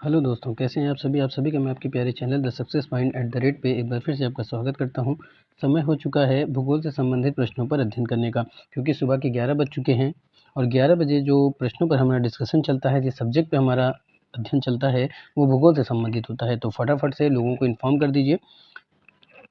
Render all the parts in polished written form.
Hello दोस्तों, कैसे हैं आप सभी का मैं आपके प्यारे चैनल द सक्सेस माइंड @ पे एक बार फिर से आपका स्वागत करता हूं। समय हो चुका है भूगोल से संबंधित प्रश्नों पर अध्ययन करने का, क्योंकि सुबह के 11 बज चुके हैं और 11 बजे जो प्रश्नों पर हमारा डिस्कशन चलता है, जिस सब्जेक्ट पे हमारा अध्ययन चलता है वो भूगोल से संबंधित होता है। तो फटाफट से लोगों को इन्फॉर्म कर दीजिए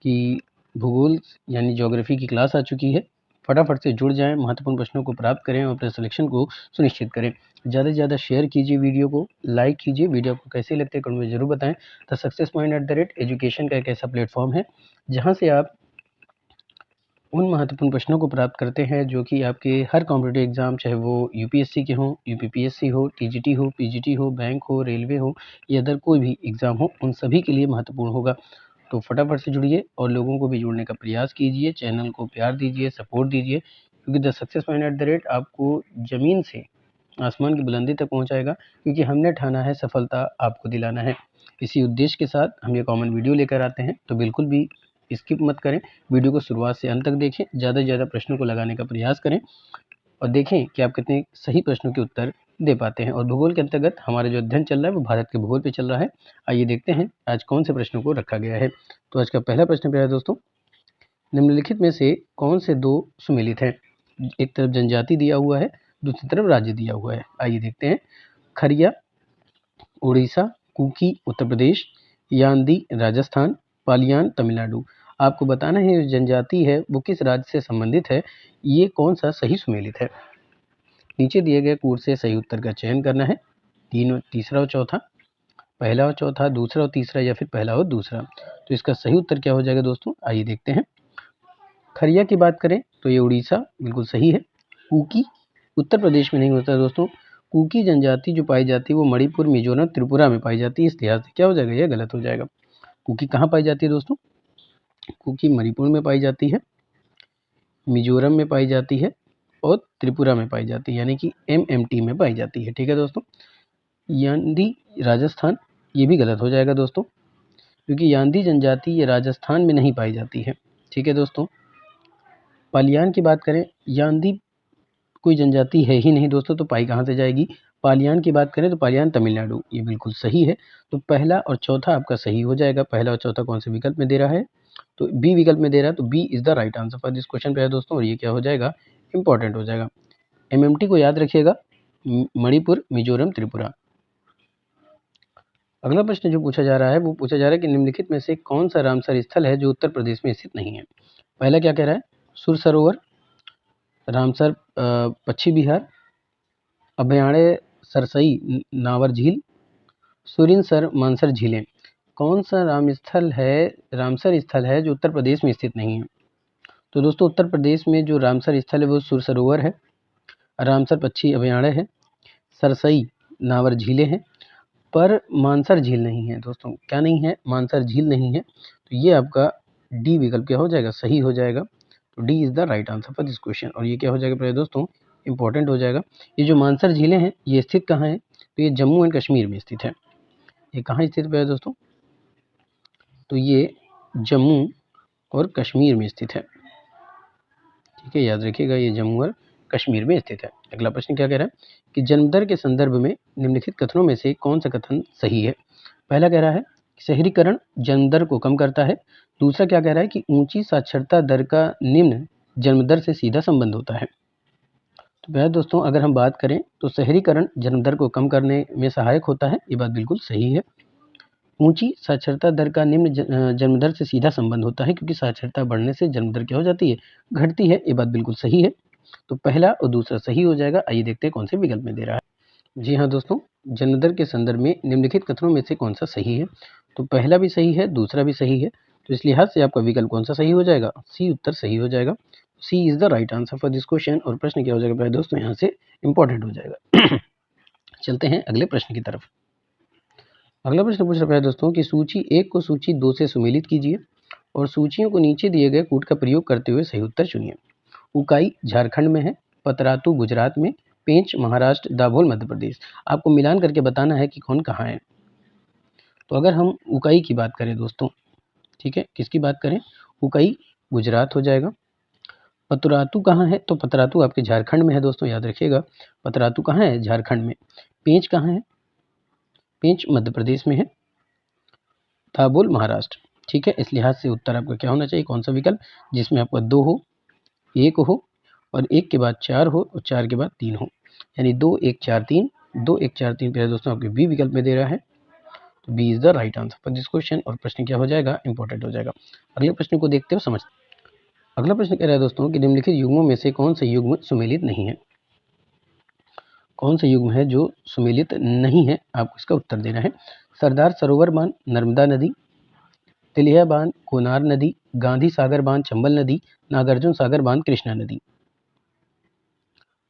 कि भूगोल यानी ज्योग्राफी की क्लास आ चुकी है। फटाफट से जुड़ जाएं, महत्वपूर्ण प्रश्नों को प्राप्त करें और अपने सिलेक्शन को सुनिश्चित करें। ज़्यादा से ज़्यादा शेयर कीजिए, वीडियो को लाइक कीजिए। वीडियो को कैसे लगते हैं कमेंट में ज़रूर बताएं। द सक्सेस माइंड @ एजुकेशन का एक ऐसा प्लेटफॉर्म है जहां से आप उन महत्वपूर्ण प्रश्नों को प्राप्त करते हैं जो कि आपके हर कॉम्पिटिटिव एग्जाम, चाहे वो यूपीएससी के हों, यूपीपीएससी हो, टीजीटी हो, पीजीटी हो, बैंक हो, रेलवे हो या अदर कोई भी एग्ज़ाम हो, उन सभी के लिए महत्वपूर्ण होगा। तो फटाफट से जुड़िए और लोगों को भी जोड़ने का प्रयास कीजिए। चैनल को प्यार दीजिए, सपोर्ट दीजिए, क्योंकि द सक्सेस माइंड @ आपको ज़मीन से आसमान की बुलंदी तक पहुंचाएगा, क्योंकि हमने ठाना है सफलता आपको दिलाना है। इसी उद्देश्य के साथ हम ये कॉमन वीडियो लेकर आते हैं, तो बिल्कुल भी स्किप मत करें। वीडियो को शुरुआत से अंत तक देखें, ज़्यादा से ज़्यादा प्रश्नों को लगाने का प्रयास करें और देखें कि आप कितने सही प्रश्नों के उत्तर दे पाते हैं। और भूगोल के अंतर्गत हमारा जो अध्ययन चल रहा है वो भारत के भूगोल पे चल रहा है। आइए देखते हैं आज कौन से प्रश्नों को रखा गया है। तो आज का पहला प्रश्न प्यारे दोस्तों, निम्नलिखित में से कौन से दो सुमेलित हैं? एक तरफ जनजाति दिया हुआ है, दूसरी तरफ राज्य दिया हुआ है। आइए देखते हैं। खरिया उड़ीसा, कुकी उत्तर प्रदेश, यांदी राजस्थान, पालियान तमिलनाडु। आपको बताना है जो जनजाति है वो किस राज्य से संबंधित है, ये कौन सा सही सुमेलित है। नीचे दिए गए कोड से सही उत्तर का चयन करना है। तीसरा और चौथा, पहला और चौथा, दूसरा और तीसरा या फिर पहला और दूसरा। तो इसका सही उत्तर क्या हो जाएगा दोस्तों, आइए देखते हैं। खरिया की बात करें तो ये उड़ीसा बिल्कुल सही है। कुकी उत्तर प्रदेश में नहीं होता दोस्तों। कुकी जनजाति जो पाई जाती है वो मणिपुर, मिजोरम, त्रिपुरा में पाई जाती है। इस लिहाज से क्या हो जाएगा, यह गलत हो जाएगा। कुकी कहाँ पाई जाती है दोस्तों? कुकी मणिपुर में पाई जाती है, मिजोरम में पाई जाती है और त्रिपुरा में पाई जाती है, यानी कि MMT में पाई जाती है। ठीक है दोस्तों। यांदी राजस्थान, ये भी गलत हो जाएगा दोस्तों, क्योंकि यांदी जनजाति ये राजस्थान में नहीं पाई जाती है। ठीक है दोस्तों। पालियान की बात करें, यांदी कोई जनजाति है ही नहीं दोस्तों, तो पाई कहाँ से जाएगी। पालियान की बात करें तो पालियान तमिलनाडु, ये बिल्कुल सही है। तो पहला और चौथा आपका सही हो जाएगा। पहला और चौथा कौन से विकल्प में दे रहा है, तो बी विकल्प में दे रहा है। तो B is the right answer for this question पे है दोस्तों। और ये क्या हो जाएगा, इंपॉर्टेंट हो जाएगा। MMT को याद रखिएगा, मणिपुर, मिजोरम, त्रिपुरा। अगला प्रश्न जो पूछा जा रहा है वो पूछा जा रहा है कि निम्नलिखित में से कौन सा रामसर स्थल है जो उत्तर प्रदेश में स्थित नहीं है। पहला क्या कह रहा है, सुर सरोवर, रामसर पश्चिम बिहार, अभयारण्य सरसई नावर झील, सुरिनसर मानसर झीलें। कौन सा रामसर स्थल है जो उत्तर प्रदेश में स्थित नहीं है। तो दोस्तों उत्तर प्रदेश में जो रामसर स्थल है वो सुर सरोवर है, रामसर पक्षी अभयारण्य है, सरसई नावर झीलें हैं, पर मानसर झील नहीं है दोस्तों। क्या नहीं है, मानसर झील नहीं है। तो ये आपका डी विकल्प क्या हो जाएगा, सही हो जाएगा। तो D is the right answer for this question. और ये क्या हो जाएगा प्यारे दोस्तों, इंपॉर्टेंट हो जाएगा। ये जो मानसर झीलें हैं ये स्थित कहाँ है, तो ये जम्मू एंड कश्मीर में स्थित है। ये कहाँ स्थित है दोस्तों, तो ये जम्मू और कश्मीर में स्थित है। ठीक है, याद रखिएगा, ये जम्मू और कश्मीर में स्थित है। अगला प्रश्न क्या कह रहा है कि जन्मदर के संदर्भ में निम्नलिखित कथनों में से कौन सा कथन सही है। पहला कह रहा है शहरीकरण जन्मदर को कम करता है। दूसरा क्या कह रहा है कि ऊंची साक्षरता दर का निम्न जन्मदर से सीधा संबंध होता है। तो प्यारे दोस्तों अगर हम बात करें तो शहरीकरण जन्मदर को कम करने में सहायक होता है, ये बात बिल्कुल सही है। ऊंची साक्षरता दर का निम्न जन्मदर से सीधा संबंध होता है, क्योंकि साक्षरता बढ़ने से जन्मदर क्या हो जाती है, घटती है। ये बात बिल्कुल सही है। तो पहला और दूसरा सही हो जाएगा। आइए देखते हैं कौन से विकल्प में दे रहा है। जी हाँ दोस्तों, जन्मदर के संदर्भ में निम्नलिखित कथनों में से कौन सा सही है। तो पहला भी सही है, दूसरा भी सही है। तो इस लिहाज से आपका विकल्प कौन सा सही हो जाएगा, सी उत्तर सही हो जाएगा। C is the right answer for this question. और प्रश्न क्या हो जाएगा दोस्तों, यहाँ से इंपॉर्टेंट हो जाएगा। चलते हैं अगले प्रश्न की तरफ। अगला प्रश्न पूछ रहा है दोस्तों कि सूची 1 को सूची 2 से सुमेलित कीजिए और सूचियों को नीचे दिए गए कूट का प्रयोग करते हुए सही उत्तर चुनिए। उकाई झारखंड में है, पतरातू गुजरात में, पेंच महाराष्ट्र, दाभोल मध्य प्रदेश। आपको मिलान करके बताना है कि कौन कहाँ है। तो अगर हम उकाई की बात करें दोस्तों, ठीक है, किसकी बात करें, उकाई गुजरात हो जाएगा। पतरातू कहाँ है, तो पतरातू आपके झारखंड में है दोस्तों, याद रखिएगा। पतरातू कहाँ है, झारखंड में। पेंच कहाँ है, पेंच मध्य प्रदेश में है, दाबोल महाराष्ट्र। ठीक है, इस लिहाज से उत्तर आपका क्या होना चाहिए, कौन सा विकल्प, जिसमें आपका 2 हो, 1 हो और 1 के बाद 4 हो और 4 के बाद 3 हो, यानी 2 1 4 3, 2 1 4 3 प्यारे दोस्तों आपके बी विकल्प में दे रहा है। तो B is the right answer for this question. और प्रश्न क्या हो जाएगा, इंपॉर्टेंट हो जाएगा। अगले प्रश्न को देखते हो समझते। अगला प्रश्न कह रहा है दोस्तों कि निम्नलिखित युग्मों में से कौन सा युग्म सुमेलित नहीं है। कौन सा युग्म है जो सुमेलित नहीं है, आपको इसका उत्तर देना है। सरदार सरोवर बांध नर्मदा नदी, तिलिया बांध कोनार नदी, गांधी सागर बांध चंबल नदी, नागार्जुन सागर बांध कृष्णा नदी।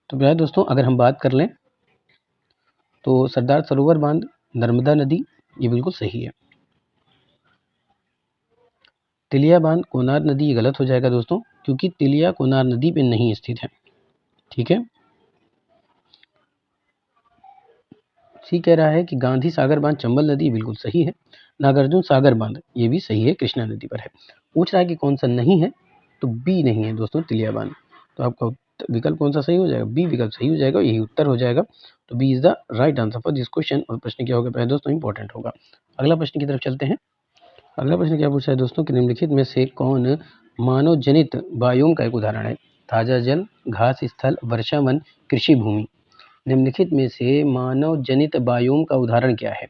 तो प्यारे दोस्तों अगर हम बात कर लें तो सरदार सरोवर बांध नर्मदा नदी ये बिल्कुल सही है। तिलिया बांध कोनार नदी ये गलत हो जाएगा दोस्तों, क्योंकि तिलिया कोनार नदी पे नहीं स्थित है। ठीक है, सी कह रहा है कि गांधी सागर बांध चंबल नदी बिल्कुल सही है। नागार्जुन सागर बांध ये भी सही है, कृष्णा नदी पर है। पूछ रहा है कि कौन सा नहीं है, तो बी नहीं है दोस्तों, तिलिया बांध। तो आपका विकल्प कौन सा सही हो जाएगा, बी विकल्प सही हो जाएगा, यही उत्तर हो जाएगा। तो B is the right answer for this question. और प्रश्न क्या होगा पहले दोस्तों, इंपॉर्टेंट होगा। अगला प्रश्न की तरफ चलते हैं। अगला प्रश्न क्या पूछा है दोस्तों कि निम्नलिखित में से कौन मानव जनित बायोम का एक उदाहरण है। ताजा जल, घास स्थल, वर्षा वन, कृषि भूमि। निम्नलिखित में से मानव जनित बायोम का उदाहरण क्या है।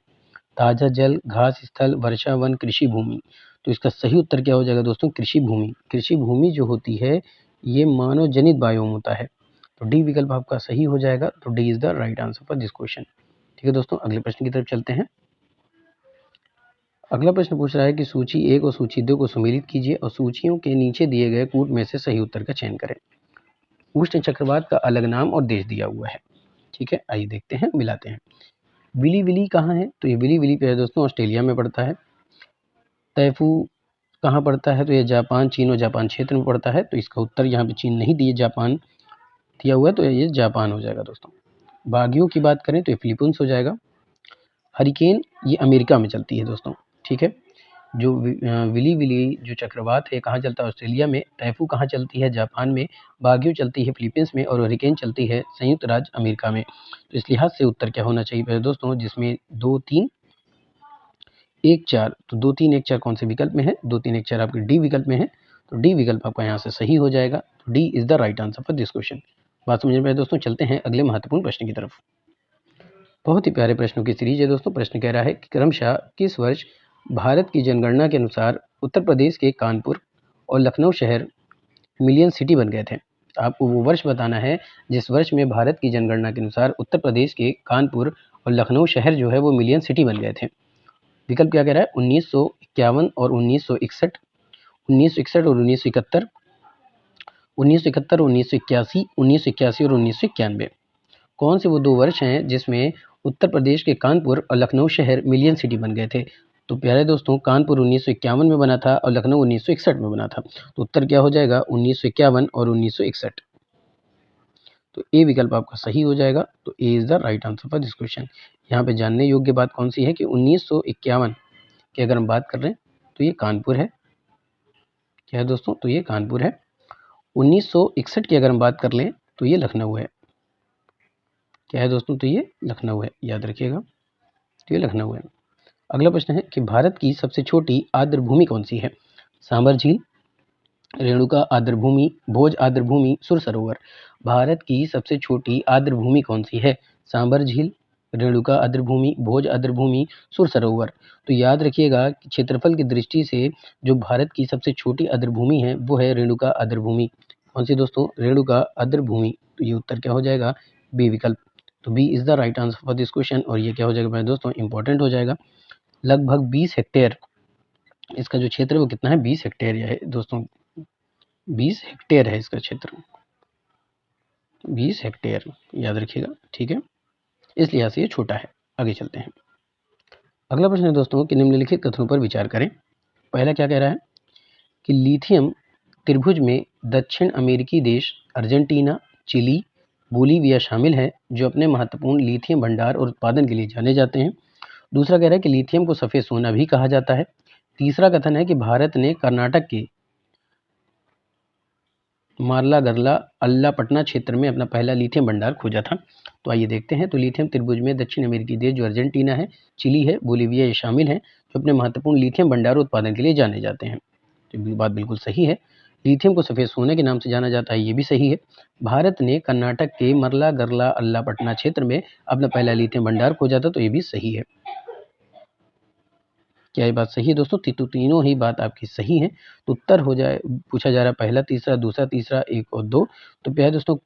ताजा जल, घास स्थल, वर्षा वन, कृषि भूमि। तो इसका सही उत्तर क्या हो जाएगा दोस्तों, कृषि भूमि। कृषि भूमि जो होती है ये मानव जनित बायोम होता है। तो डी विकल्प आपका सही हो जाएगा। तो D is the right answer for this question. ठीक है दोस्तों, अगले प्रश्न की तरफ चलते हैं। अगला प्रश्न पूछ रहा है कि सूची 1 और सूची 2 को सम्मिलित कीजिए और सूचियों के नीचे दिए गए कूट में से सही उत्तर का चयन करें। उष्ण चक्रवात का अलग नाम और देश दिया हुआ है। ठीक है, आइए देखते हैं, मिलाते हैं। विली विली कहाँ है, तो ये विली विली पे है दोस्तों, ऑस्ट्रेलिया में पड़ता है। तैफू कहाँ पड़ता है, तो ये जापान, चीन और जापान क्षेत्र में पड़ता है। तो इसका उत्तर यहाँ पे चीन नहीं दिए, जापान दिया हुआ है, तो ये जापान हो जाएगा दोस्तों। बागियों की बात करें तो ये फिलीपींस हो जाएगा। हरिकेन ये अमेरिका में चलती है दोस्तों। ठीक है, जो विली विली जो चक्रवात है कहाँ चलता है, ऑस्ट्रेलिया में। तैफू कहाँ चलती है, जापान में। बागियो चलती है फिलीपींस में और हरिकेन चलती है संयुक्त राज्य अमेरिका में। तो इस लिहाज से उत्तर क्या होना चाहिए दोस्तों, जिसमें 2 3 1 4, तो 2 3 1 4 कौन से विकल्प में है, 2 3 1 4 आपके डी विकल्प में है। तो डी विकल्प आपका यहाँ से सही हो जाएगा। तो D is the right answer for this question. बात समझ में आए दोस्तों, चलते हैं अगले महत्वपूर्ण प्रश्न की तरफ। बहुत ही प्यारे प्रश्नों की सीरीज है दोस्तों। प्रश्न कह रहा है कि क्रमशः किस वर्ष भारत की जनगणना के अनुसार उत्तर प्रदेश के कानपुर और लखनऊ शहर मिलियन सिटी बन गए थे। आपको वो वर्ष बताना है जिस वर्ष में भारत की जनगणना के अनुसार उत्तर प्रदेश के कानपुर और लखनऊ शहर जो है वो मिलियन सिटी बन गए थे। विकल्प क्या कह रहा है, 1951 और 1961, 1961 और 1971, 1971 और 1981, 1981 और 1991। कौन से वो 2 वर्ष हैं जिसमें उत्तर प्रदेश के कानपुर और लखनऊ शहर मिलियन सिटी बन गए थे। तो प्यारे दोस्तों कानपुर 1951 में बना था और लखनऊ 1961 में बना था। तो उत्तर क्या हो जाएगा, 1951 और 1961। तो ए विकल्प आपका सही हो जाएगा। तो A is the right answer for this question. यहाँ पे जानने योग्य बात कौन सी है कि 1951 की अगर हम बात कर रहे हैं तो ये कानपुर है। क्या है दोस्तों, तो ये कानपुर है। 1961 की अगर हम बात कर लें तो ये लखनऊ है। क्या है दोस्तों, तो ये लखनऊ है, याद रखिएगा। तो ये लखनऊ है। अगला प्रश्न है कि भारत की सबसे छोटी आर्द्रभूमि कौन सी है। सांबर झील, रेणुका आर्द्रभूमि, भोज आर्द्रभूमि, सुर सरोवर। भारत की सबसे छोटी आर्द्रभूमि कौन सी है। सांबर झील, रेणुका आर्द्रभूमि, भोज आर्द्रभूमि, सुर सरोवर। तो याद रखिएगा कि क्षेत्रफल की दृष्टि से जो भारत की सबसे छोटी आर्द्रभूमि है वो है रेणुका आर्द्रभूमि। कौन सी दोस्तों, रेणुका आर्द्रभूमि। तो ये उत्तर क्या हो जाएगा, बी विकल्प। तो B is the right answer for this question. और ये क्या हो जाएगा मेरे दोस्तों, इंपॉर्टेंट हो जाएगा। लगभग 20 हेक्टेयर इसका जो क्षेत्र है वो कितना है, 20 हेक्टेयर है दोस्तों। 20 हेक्टेयर है इसका क्षेत्र, 20 हेक्टेयर, याद रखिएगा। ठीक है, इस लिहाज से ये छोटा है। आगे चलते हैं। अगला प्रश्न है दोस्तों कि निम्नलिखित कथनों पर विचार करें। पहला क्या कह रहा है कि लिथियम त्रिभुज में दक्षिण अमेरिकी देश अर्जेंटीना, चिली, बोलीविया शामिल है जो अपने महत्वपूर्ण लिथियम भंडार और उत्पादन के लिए जाने जाते हैं। दूसरा कह रहा है कि लिथियम को सफ़ेद सोना भी कहा जाता है। तीसरा कथन है कि भारत ने कर्नाटक के मारला गरला अल्लापट्टना क्षेत्र में अपना पहला लिथियम भंडार खोजा था। तो आइए देखते हैं। तो लिथियम त्रिभुज में दक्षिण अमेरिकी देश जो अर्जेंटीना है, चिली है, बोलीविया ये शामिल हैं, जो अपने महत्वपूर्ण लिथियम भंडार उत्पादन के लिए जाने जाते हैं। तो बात बिल्कुल सही है। लिथियम को सफ़ेद सोने के नाम से जाना जाता है, ये भी सही है। भारत ने कर्नाटक के मरला गरला अल्लापट्टना क्षेत्र में अपना पहला लिथियम भंडार खोजा था, तो ये भी सही है। क्या ये बात सही है दोस्तों? तो तीनों ही बात आपकी सही है। तो उत्तर हो जाए, पूछा जा रहा है पहला तीसरा, दूसरा तीसरा, 1 और 2। तो प्यारे दोस्तों,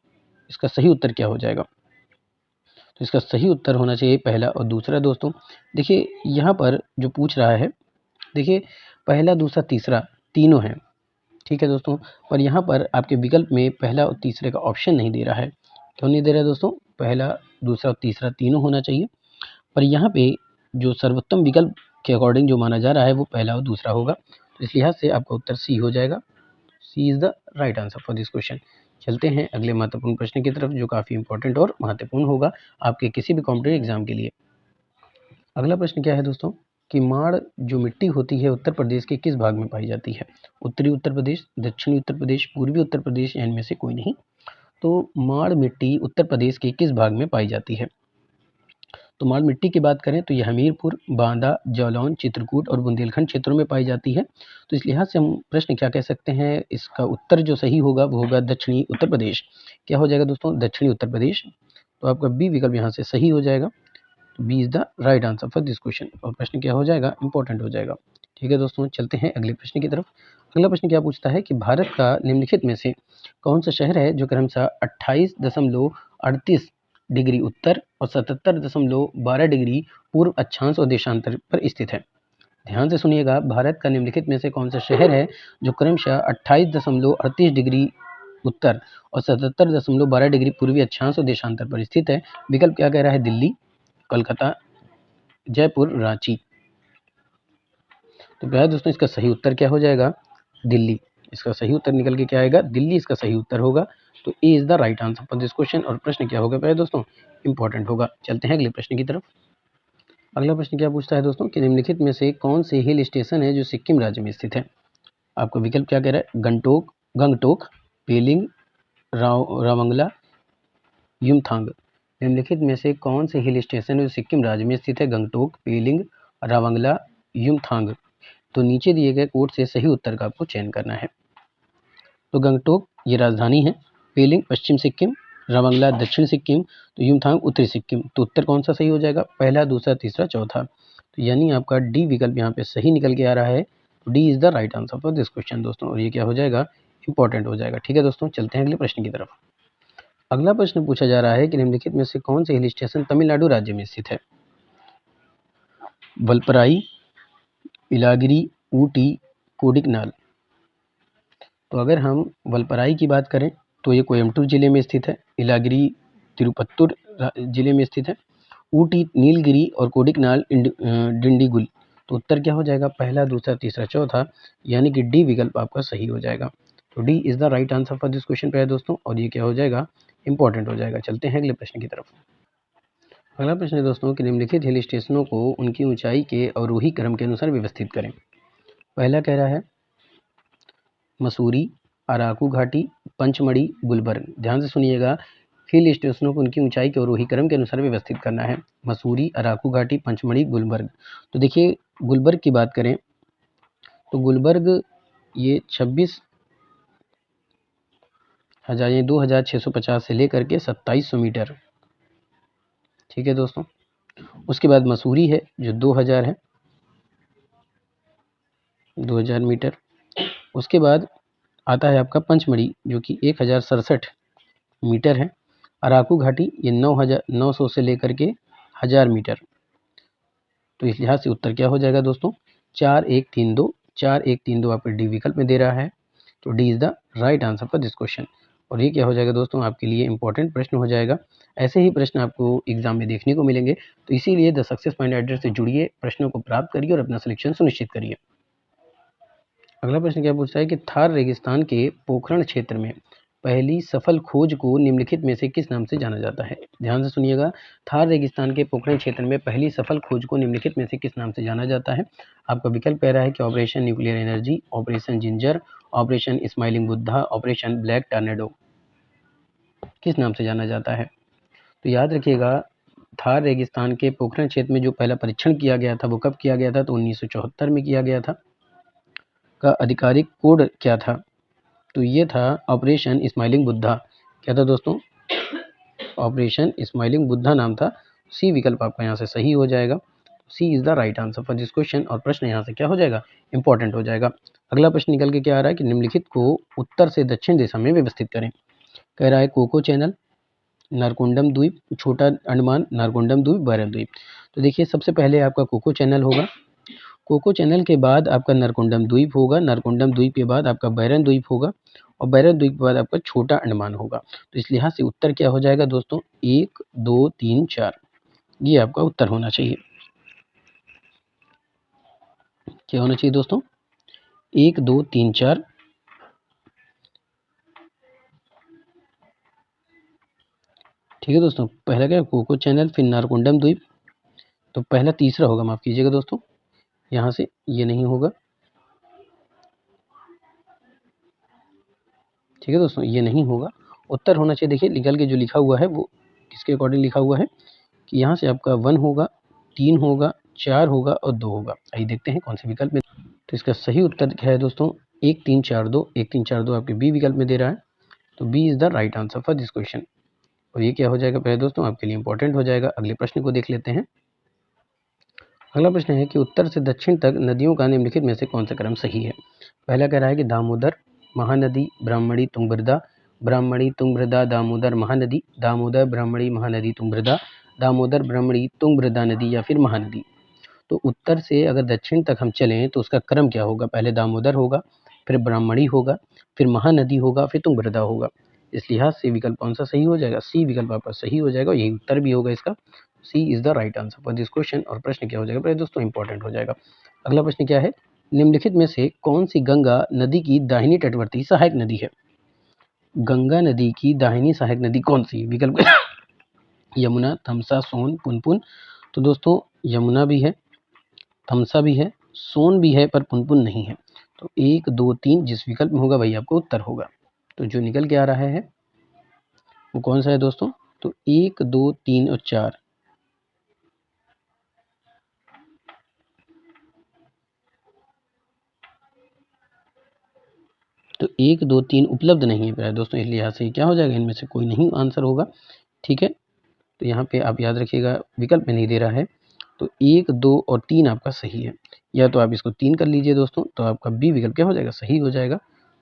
इसका सही उत्तर क्या हो जाएगा? तो इसका सही उत्तर होना चाहिए पहला और दूसरा दोस्तों। देखिए यहाँ पर जो पूछ रहा है, देखिए पहला दूसरा तीसरा तीनों हैं, ठीक है दोस्तों, पर यहाँ पर आपके विकल्प में पहला और तीसरे का ऑप्शन नहीं दे रहा है। क्यों नहीं दे रहा है दोस्तों? पहला दूसरा और तीसरा तीनों होना चाहिए, पर यहाँ पे जो सर्वोत्तम विकल्प के अकॉर्डिंग जो माना जा रहा है वो पहला और दूसरा होगा। तो इस लिहाज से आपका उत्तर सी हो जाएगा। C is the right answer for this question. चलते हैं अगले महत्वपूर्ण प्रश्न की तरफ, जो काफ़ी इंपॉर्टेंट और महत्वपूर्ण होगा आपके किसी भी कॉम्पिटिटिव एग्जाम के लिए। अगला प्रश्न क्या है दोस्तों कि माड़ जो मिट्टी होती है उत्तर प्रदेश के किस भाग में पाई जाती है? उत्तरी उत्तर प्रदेश, दक्षिणी उत्तर प्रदेश, पूर्वी उत्तर प्रदेश या इनमें से कोई नहीं। तो माड़ मिट्टी उत्तर प्रदेश के किस भाग में पाई जाती है? तो माड़ मिट्टी की बात करें तो ये हमीरपुर, बांदा, जालौन, चित्रकूट और बुंदेलखंड क्षेत्रों में पाई जाती है। तो इस लिहाज से हम प्रश्न क्या कह सकते हैं, इसका उत्तर जो सही होगा वो होगा दक्षिणी उत्तर प्रदेश। क्या हो जाएगा दोस्तों? दक्षिणी उत्तर प्रदेश। तो आपका बी विकल्प यहाँ से सही हो जाएगा। तो B is the right answer for this question. और प्रश्न क्या हो जाएगा? इंपॉर्टेंट हो जाएगा। ठीक है दोस्तों, चलते हैं अगले प्रश्न की तरफ। अगला प्रश्न क्या पूछता है कि भारत का निम्नलिखित में से कौन सा शहर है जो क्रमशः 28.38 डिग्री उत्तर और 77.12 डिग्री पूर्व अक्षांश और देशांतर पर स्थित है? ध्यान से सुनिएगा, भारत का निम्नलिखित में से कौन सा शहर है जो क्रमशः 28.38 डिग्री उत्तर और 77.12 डिग्री पूर्वी अक्षांश और देशांतर पर स्थित है? विकल्प क्या कह रहा है? दिल्ली, कलकत्ता, जयपुर, रांची। तो प्यारे दोस्तों, इसका सही उत्तर क्या हो जाएगा? दिल्ली। इसका सही उत्तर निकल के क्या आएगा? दिल्ली इसका सही उत्तर होगा। तो A is the right answer for this question. और प्रश्न क्या होगा प्यारे दोस्तों? इंपॉर्टेंट होगा। चलते हैं अगले प्रश्न की तरफ। अगला प्रश्न क्या पूछता है दोस्तों कि निम्नलिखित में से कौन से हिल स्टेशन है जो सिक्किम राज्य में स्थित है? आपका विकल्प क्या कह रहा है? गंगटोक, पेलिंग, रावंगला, युमथांग। निम्नलिखित में से कौन से हिल स्टेशन है जो सिक्किम राज्य में स्थित है? गंगटोक, पेलिंग, रावंगला, युमथांग। तो नीचे दिए गए कोड से सही उत्तर का आपको चयन करना है। तो गंगटोक ये राजधानी है, पेलिंग पश्चिम सिक्किम, रावंगला दक्षिण सिक्किम, तो युमथांग उत्तरी सिक्किम। तो उत्तर कौन सा सही हो जाएगा? पहला, दूसरा, तीसरा, चौथा। तो यानी आपका डी विकल्प यहाँ पे सही निकल के आ रहा है। D is the right answer for this question दोस्तों। और ये क्या हो जाएगा? इंपॉर्टेंट हो जाएगा। ठीक है दोस्तों, चलते हैं अगले प्रश्न की तरफ। अगला प्रश्न पूछा जा रहा है कि निम्नलिखित में से कौन से हिल स्टेशन तमिलनाडु राज्य में स्थित है? वलपराई, इलागिरी, ऊटी, कोडिकनाल। तो अगर हम वलपराई की बात करें तो ये कोयम्बटूर जिले में स्थित है, इलागिरी तिरुपत्तूर जिले में स्थित है, ऊटी नीलगिरी और कोडिकनाल डिंडीगुल। तो उत्तर क्या हो जाएगा? पहला, दूसरा, तीसरा, चौथा, यानी कि डी विकल्प आपका सही हो जाएगा। तो D is the right answer for this question पे है दोस्तों। और ये क्या हो जाएगा? इंपॉर्टेंट हो जाएगा। चलते हैं अगले प्रश्न की तरफ। अगला प्रश्न है दोस्तों कि निम्नलिखित हिल स्टेशनों को उनकी ऊंचाई के अवरोही क्रम के अनुसार व्यवस्थित करें। पहला कह रहा है मसूरी, अराकू घाटी, पंचमढ़ी, गुलबर्ग। ध्यान से सुनिएगा, हिल स्टेशनों को उनकी ऊंचाई के अवरोही क्रम के अनुसार व्यवस्थित करना है। मसूरी, अराकू घाटी, पंचमढ़ी, गुलबर्ग। तो देखिए गुलबर्ग की बात करें तो गुलबर्ग ये 26,000 यानी 2,650 से लेकर के 2,700 मीटर। ठीक है दोस्तों। उसके बाद मसूरी है जो 2,000 है, 2,000 मीटर। उसके बाद आता है आपका पंचमढ़ी जो कि 1,067 मीटर है। अराकू घाटी ये 9,900 से लेकर के 1,000 मीटर। तो इस लिहाज से उत्तर क्या हो जाएगा दोस्तों? 4,132। 4,132 आपके डी विकल्प में दे रहा है। तो D is the right answer for this question. और ये क्या हो जाएगा दोस्तों? आपके लिए इंपॉर्टेंट प्रश्न हो जाएगा। ऐसे ही प्रश्न आपको एग्जाम में देखने को मिलेंगे। तो इसीलिए द सक्सेस पॉइंट एड्रेस से जुड़िए, प्रश्नों को प्राप्त करिए और अपना सिलेक्शन सुनिश्चित करिए। अगला प्रश्न क्या पूछता है कि थार रेगिस्तान के पोखरण क्षेत्र में पहली सफल खोज को निम्नलिखित में से किस नाम से जाना जाता है? ध्यान से सुनिएगा, थार रेगिस्तान के पोखरण क्षेत्र में पहली सफल खोज को निम्नलिखित में से किस नाम से जाना जाता है? आपका विकल्प कह रहा है कि operation nuclear energy, operation ginger, operation smiling Buddha, operation black tornado. किस नाम से जाना जाता है? तो याद रखिएगा, थार रेगिस्तान के पोखरण क्षेत्र में जो पहला परीक्षण किया गया था वो कब किया गया था? तो 1974 में किया गया था। का आधिकारिक कोड क्या था? तो ये था ऑपरेशन स्माइलिंग बुद्धा। क्या था दोस्तों? ऑपरेशन स्माइलिंग बुद्धा नाम था। सी विकल्प आपका यहाँ से सही हो जाएगा। C is the right answer for this question. और प्रश्न यहाँ से क्या हो जाएगा? इंपॉर्टेंट हो जाएगा। अगला प्रश्न निकल के क्या आ रहा है कि निम्नलिखित को उत्तर से दक्षिण दिशा में व्यवस्थित करें। कह रहा है कोको चैनल, नारकोंडम द्वीप, छोटा अंडमान, नारकोंडम द्वीप, बैरन द्वीप। तो देखिए, सबसे पहले आपका कोको चैनल होगा, कोको चैनल के बाद आपका नारकोंडम द्वीप होगा, नारकोंडम द्वीप के बाद आपका बैरन द्वीप होगा, और बैरन द्वीप के बाद आपका छोटा अंडमान होगा। तो इस लिहाज से उत्तर क्या हो जाएगा दोस्तों? 1 2 3 4, ये आपका उत्तर होना चाहिए। क्या होना चाहिए दोस्तों? 1 2 3 4। ठीक है दोस्तों, पहला क्या? कोको चैनल, फिर नारकोंडम द्वीप। तो पहला तीसरा होगा, माफ कीजिएगा दोस्तों, यहाँ से ये नहीं होगा। ठीक है दोस्तों, ये नहीं होगा। उत्तर होना चाहिए, देखिए निकल के जो लिखा हुआ है वो किसके अकॉर्डिंग लिखा हुआ है कि यहाँ से आपका 1 होगा, 3 होगा, 4 होगा और 2 होगा। आइए देखते हैं कौन से विकल्प में। तो इसका सही उत्तर क्या है दोस्तों? 1 3 4 2। 1 3 4 2 आपके बी विकल्प में दे रहा है। तो B is the right answer for this question. और ये क्या हो जाएगा पहले दोस्तों? आपके लिए इंपॉर्टेंट हो जाएगा। अगले प्रश्न को देख लेते हैं। अगला प्रश्न है कि उत्तर से दक्षिण तक नदियों का निम्नलिखित में से कौन सा क्रम सही है? पहला कह रहा है कि दामोदर, महानदी, ब्राह्मणी, तुंगभद्रा, ब्राह्मणी, तुंगभद्रा, दामोदर, महानदी, दामोदर, ब्राह्मणी, महानदी, तुंगभद्रा, दामोदर, ब्राह्मणी, तुंगभद्रा नदी या फिर महानदी। तो उत्तर से अगर दक्षिण तक हम चलें तो उसका क्रम क्या होगा? पहले दामोदर होगा, फिर ब्राह्मणी होगा, फिर महानदी होगा, फिर तुंगभद्रा होगा। इस लिहाज से विकल्प कौन सा सही हो जाएगा? सी विकल्प आपका सही हो जाएगा। यही उत्तर भी होगा इसका। C is the right answer for this question. और प्रश्न क्या हो जाएगा पहले दोस्तों? इंपॉर्टेंट हो जाएगा। अगला प्रश्न क्या है? निम्नलिखित में से कौन सी गंगा नदी की दाहिनी तटवर्ती सहायक नदी है? गंगा नदी की दाहिनी सहायक नदी कौन सी? विकल्प यमुना, तमसा, सोन, पुनपुन। तो दोस्तों यमुना भी है, तमसा भी है, सोन भी है, पर पुनपुन नहीं है। तो 1 2 3 जिस विकल्प में होगा वही आपका उत्तर होगा। तो जो निकल के आ रहा है वो कौन सा है दोस्तों? तो 1 2 3 और 4। तो 1 2 3 उपलब्ध नहीं है दोस्तों, इस लिहाज से क्या हो जाएगा? इनमें से कोई नहीं आंसर होगा। ठीक है, तो यहाँ पे आप याद रखिएगा विकल्प में नहीं दे रहा है। तो 1 2 और 3 आपका सही है। या तो आप इसको 3 कर लीजिए दोस्तों, तो आपका बी विकल्प क्या हो जाएगा? सही हो जाएगा।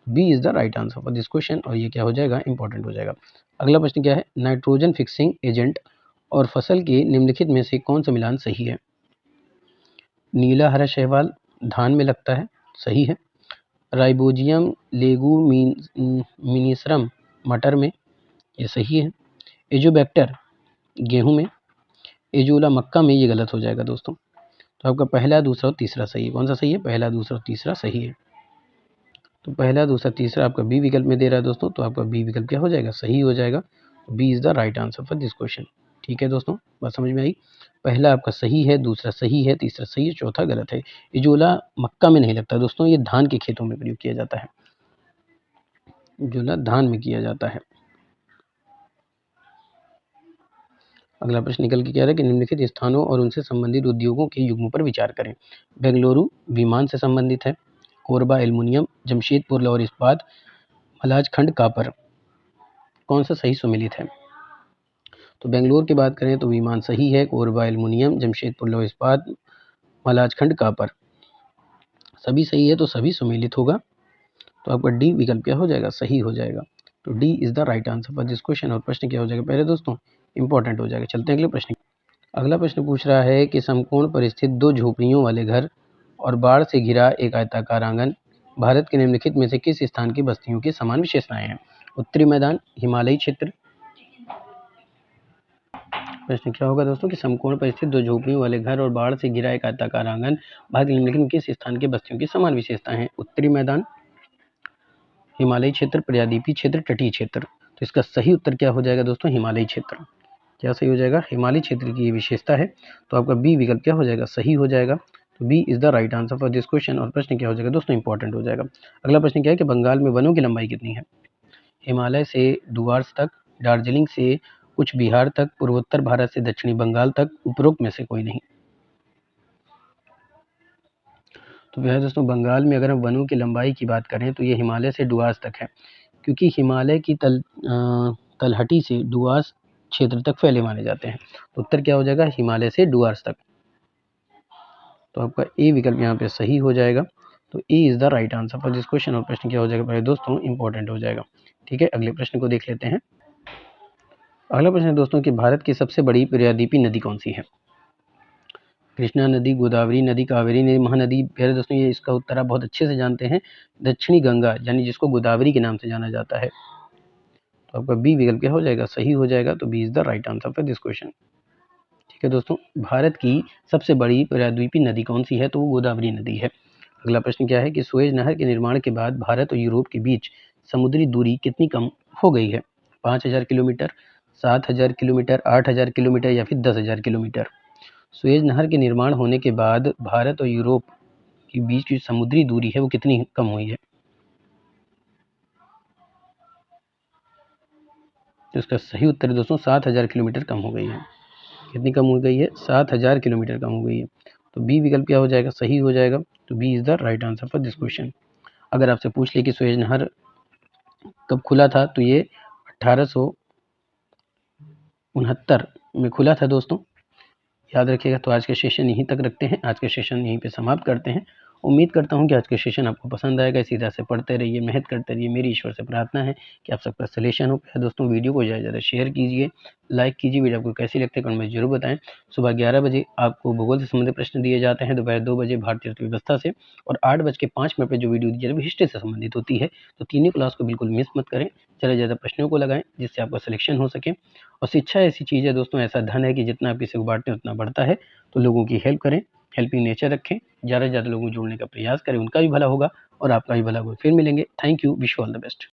B is the right answer for this question. और ये क्या हो जाएगा? इंपॉर्टेंट हो जाएगा। अगला प्रश्न क्या है? नाइट्रोजन फिक्सिंग एजेंट और फसल के निम्नलिखित में से कौन सा मिलान सही है? नीला हरा शैवाल धान में लगता है, सही है। राइबोजियम लेगुमिनिसरम मटर में, ये सही है। एजोबैक्टर गेहूं में, एजोला मक्का में, ये गलत हो जाएगा दोस्तों। तो आपका पहला, दूसरा और तीसरा सही है। कौन सा सही है? पहला, दूसरा और तीसरा सही है। तो पहला, दूसरा, तीसरा आपका बी विकल्प में दे रहा है दोस्तों। तो आपका बी विकल्प क्या हो जाएगा? सही हो जाएगा। B is the right answer for this question. ठीक है दोस्तों, बात समझ में आई? पहला आपका सही है, दूसरा सही है, तीसरा सही है, चौथा गलत है। इजोला मक्का में नहीं लगता दोस्तों, ये धान के खेतों में प्रयोग किया जाता है। इजोला धान में किया जाता है। अगला प्रश्न निकल के कह रहा है कि निम्नलिखित स्थानों और उनसे संबंधित उद्योगों के युग्मों पर विचार करें। बेंगलुरु विमान से संबंधित है, कोरबा एल्युमिनियम, जमशेदपुर लौह इस्पात, मलाजखंड कॉपर। कौन सा सही सुमेलित है? तो बेंगलोर की बात करें तो विमान सही है, कोरबा एल्युमिनियम, जमशेदपुर लौह इस्पात, मलाजखंड कॉपर सभी सही है, तो सभी सुमेलित होगा। तो आपका डी विकल्प क्या हो जाएगा? सही हो जाएगा। तो D is the right answer for this question. और प्रश्न क्या हो जाएगा पहले दोस्तों? इंपॉर्टेंट हो जाएगा। चलते हैं अगले प्रश्न। अगला प्रश्न पूछ रहा है कि समकोण पर स्थित 2 झोपड़ियों वाले घर और बाढ़ से घिरा एक आयताकार आंगन भारत के निम्नलिखित में से किस स्थान की बस्तियों की समान विशेषताएं हैं? उत्तरी मैदान, हिमालयी क्षेत्र। प्रश्न क्या होगा दोस्तों कि समकोण पर स्थित 2 झोपड़ियों वाले घर और बाढ़ से घिरा एक आयताकार आंगन भारत के निम्नलिखित में किस स्थान की बस्तियों की समान विशेषताएं हैं? उत्तरी मैदान, हिमालयी क्षेत्र, प्रायद्वीपीय क्षेत्र, तटीय क्षेत्र। तो इसका सही उत्तर क्या हो जाएगा दोस्तों? हिमालयी क्षेत्र। क्या सही हो जाएगा? हिमालयी क्षेत्र की ये विशेषता है। तो आपका बी विकल्प क्या हो जाएगा? सही हो जाएगा। तो B is the right answer for this question. और प्रश्न क्या हो जाएगा दोस्तों? इंपॉर्टेंट हो जाएगा। अगला प्रश्न क्या है कि बंगाल में वनों की लंबाई कितनी है? हिमालय से डुआर्स तक, दार्जिलिंग से कुछ बिहार तक, पूर्वोत्तर भारत से दक्षिणी बंगाल तक, उपरोक्त में से कोई नहीं। तो वह दोस्तों बंगाल में अगर हम वनों की लंबाई की बात करें तो ये हिमालय से डुआस तक है, क्योंकि हिमालय की तलहटी से डुआस क्षेत्र तक फैले माने जाते हैं। तो उत्तर क्या हो जाएगा, हिमालय से डुआस तक। तो आपका ए विकल्प यहाँ पे सही हो जाएगा। तो A is the right answer for this question. और प्रश्न क्या हो जाएगा पहले दोस्तों, इंपॉर्टेंट हो जाएगा। ठीक है, अगले प्रश्न को देख लेते हैं। अगला प्रश्न है दोस्तों कि भारत की सबसे बड़ी प्रायद्वीपीय नदी कौन सी है। कृष्णा नदी, गोदावरी नदी, कावेरी नदी, महानदी। प्यारे दोस्तों ये इसका उत्तर आप बहुत अच्छे से जानते हैं, दक्षिणी गंगा, यानी जिसको गोदावरी के नाम से जाना जाता है। तो आपका बी विकल्प क्या हो जाएगा, सही हो जाएगा। तो B is the right answer for this question. ठीक है दोस्तों, भारत की सबसे बड़ी प्रायद्वीपीय नदी कौन सी है, तो वो गोदावरी नदी है। अगला प्रश्न क्या है कि सुएज नहर के निर्माण के बाद भारत और यूरोप के बीच समुद्री दूरी कितनी कम हो गई है। 5000 किलोमीटर, 7000 किलोमीटर, 8000 किलोमीटर या फिर 10,000 किलोमीटर। सुएज नहर के निर्माण होने के बाद भारत और यूरोप के बीच की समुद्री दूरी है वो कितनी कम हुई है। तो इसका सही उत्तर है दोस्तों 7000 किलोमीटर कम हो गई है। कितनी कम हो गई है, 7000 किलोमीटर कम हो गई है। तो बी विकल्प क्या हो जाएगा, सही हो जाएगा। तो B is the right answer for this question. अगर आपसे पूछ ले कि सुएज नहर कब खुला था, तो ये 1869 में खुला था दोस्तों, याद रखिएगा। तो आज के सेशन यहीं तक रखते हैं, आज के सेशन यहीं पे समाप्त करते हैं। उम्मीद करता हूं कि आज के सेशन आपको पसंद आएगा। इसी तरह से पढ़ते रहिए, मेहनत करते रहिए। मेरी ईश्वर से प्रार्थना है कि आप सबका सलेक्शन हो। दोस्तों वीडियो को ज़्यादा से ज़्यादा शेयर कीजिए, लाइक कीजिए। वीडियो आपको कैसी लगती है कमेंट में जरूर बताएं। सुबह 11 बजे आपको भूगोल से संबंधित प्रश्न दिए जाते हैं, दोपहर 2 बजे भारतीय अर्थव्यवस्था से, और 8:05 पर जो वीडियो दी जाती है हिस्ट्री से संबंधित होती है। तो तीनों क्लास को बिल्कुल मिस मत करें, ज़्यादा ज़्यादा प्रश्नों को लगाएं जिससे आपका सिलेक्शन हो सके। और शिक्षा ऐसी चीज़ है दोस्तों, ऐसा धन है कि जितना आप किसी को बांटते हैं उतना बढ़ता है। तो लोगों की हेल्प करें, हेल्पिंग नेचर रखें, ज़्यादा से ज़्यादा लोगों को जोड़ने का प्रयास करें, उनका भी भला होगा और आपका भी भला होगा। फिर मिलेंगे। Thank you, wish you all the best.